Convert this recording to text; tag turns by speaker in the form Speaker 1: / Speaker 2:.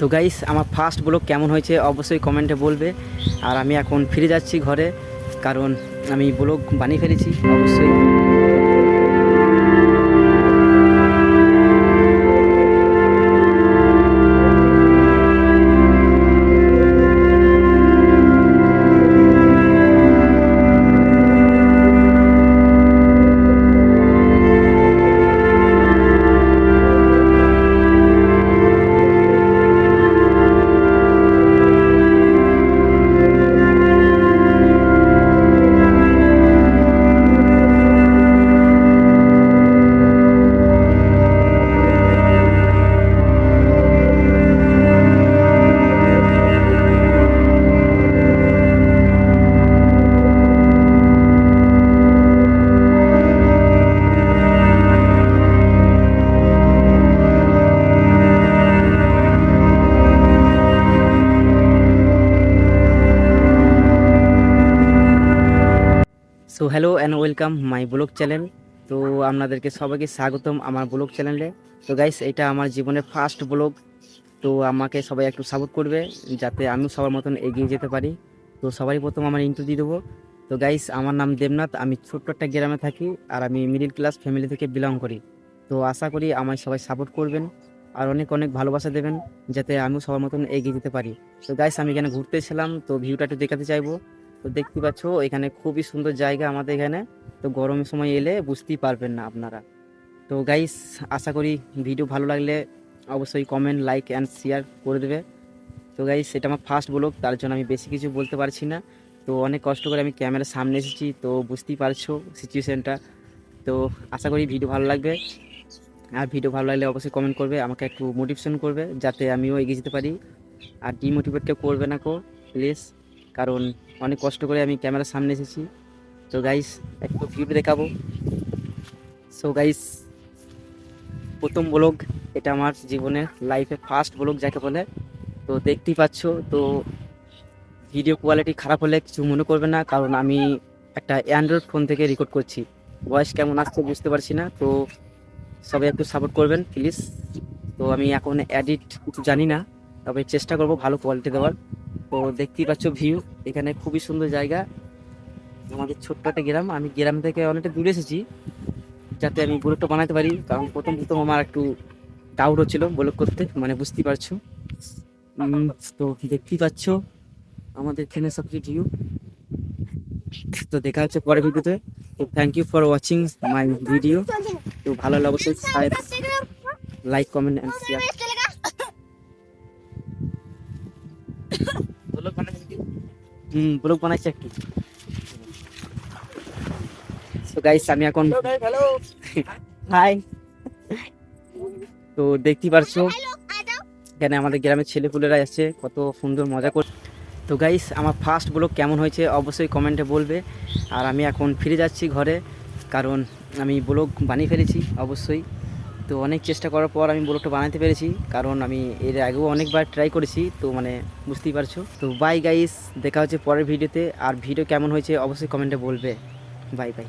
Speaker 1: তো গাইস আমার first blog কেমন হয়েছে অবশ্যই কমেন্টে বলবে। আর আমি এখন ফিরে যাচ্ছি ঘরে, কারণ আমি ব্লগ বানিয়ে ফেলেছি অবশ্যই। So hello and welcome my blog channel. তো আপনাদেরকে সবাইকে স্বাগতম আমার ব্লগ চ্যানেলে। তো গাইস এটা আমার জীবনের ফার্স্ট ব্লগ। তো আমাকে সবাই একটু সাপোর্ট করবে যাতে আমিও সবার মতন এগিয়ে যেতে পারি। তো সবারই প্রথম আমার ইন্ট্রো দিয়ে দেবো। তো গাইস আমার নাম দেবনাথ, আমি ছোট্ট একটা গ্রামে থাকি আর আমি মিডিল ক্লাস ফ্যামিলি থেকে বিলং করি। তো আশা করি আমায় সবাই সাপোর্ট করবেন আর অনেক অনেক ভালোবাসা দেবেন যাতে আমিও সবার মতন এগিয়ে যেতে পারি। তো গাইস আমি এখানে ঘুরতে এসেছিলাম, তো ভিউটা একটু দেখাতে চাইবো। তো দেখতে পাচ্ছ এখানে খুবই সুন্দর জায়গা আমাদের এখানে। তো গরমের সময় এলে বুঝতেই পারবেন না আপনারা। তো গাইস আশা করি ভিডিও ভালো লাগলে অবশ্যই কমেন্ট লাইক অ্যান্ড শেয়ার করে দেবে। তো গাইস এটা আমার ফার্স্ট ব্লগ, তার জন্য আমি বেশি কিছু বলতে পারছি না। তো অনেক কষ্ট করে আমি ক্যামেরার সামনে এসেছি, তো বুঝতেই পারছো সিচুয়েশানটা। তো আশা করি ভিডিও ভালো লাগবে। আর ভিডিও ভালো লাগলে অবশ্যই কমেন্ট করবে, আমাকে একটু মোটিভেশন করবে যাতে আমিও এগিয়ে যেতে পারি। আর ডিমোটিভেট কেউ করবে না কো প্লিজ, কারণ অনেক কষ্ট করে আমি ক্যামেরার সামনে এসেছি। তো গাইস একটু ভিডিও দেখাবো। সো গাইস প্রথম ব্লগ, এটা আমার জীবনের লাইফে ফার্স্ট ব্লগ যাকে বলে। তো দেখতেই পাচ্ছ। তো ভিডিও কোয়ালিটি খারাপ হলে কিছু মনে করবে না, কারণ আমি একটা অ্যান্ড্রয়েড ফোন থেকে রেকর্ড করছি। ভয়েস কেমন আসছে বুঝতে পারছি না, তো সবাই একটু সাপোর্ট করবেন প্লিজ। তো আমি এখন এডিট কিছু জানি না, তবে চেষ্টা করব ভালো কোয়ালিটি দেওয়ার। তো দেখতেই পাচ্ছ ভিউ, এখানে খুবই সুন্দর জায়গা। আমাদের ছোট্ট একটা গ্রাম, আমি গ্রাম থেকে অনেকটা দূরে এসেছি যাতে আমি ব্লগটা বানাতে পারি, কারণ প্রথম প্রথম আমার একটু ডাউট হচ্ছিল ব্লগ করতে, মানে বুঝতেই পারছো। তো দেখতেই পাচ্ছ আমাদের এখানে সব কিছু ভিউ। তো দেখা হচ্ছে পরের ভিডিওতে। তো thank you for watching my video. তো ভালো লাগলে অবশ্যই like comment and share. Blog বানাইছে একটু। তো গাইস আমি এখন হাই। তো দেখতেই পারছো এখানে আমাদের গ্রামের ছেলেপুলেরা এসছে, কত সুন্দর মজা করছে। তো গাইস আমার ফার্স্ট ব্লগ কেমন হয়েছে অবশ্যই কমেন্টে বলবে। আর আমি এখন ফিরে যাচ্ছি ঘরে, কারণ আমি ব্লগ বানিয়ে ফেলেছি অবশ্যই। তো অনেক চেষ্টা করার পর আমি ব্লগটা বানাতে পেরেছি, কারণ আমি এর আগেও অনেকবার ট্রাই করেছি, তো মানে বুঝতেই পারছো। তো বাই গাইস, দেখা হচ্ছে পরের ভিডিওতে। আর ভিডিও কেমন হয়েছে অবশ্যই কমেন্টে বলবে। Bye bye.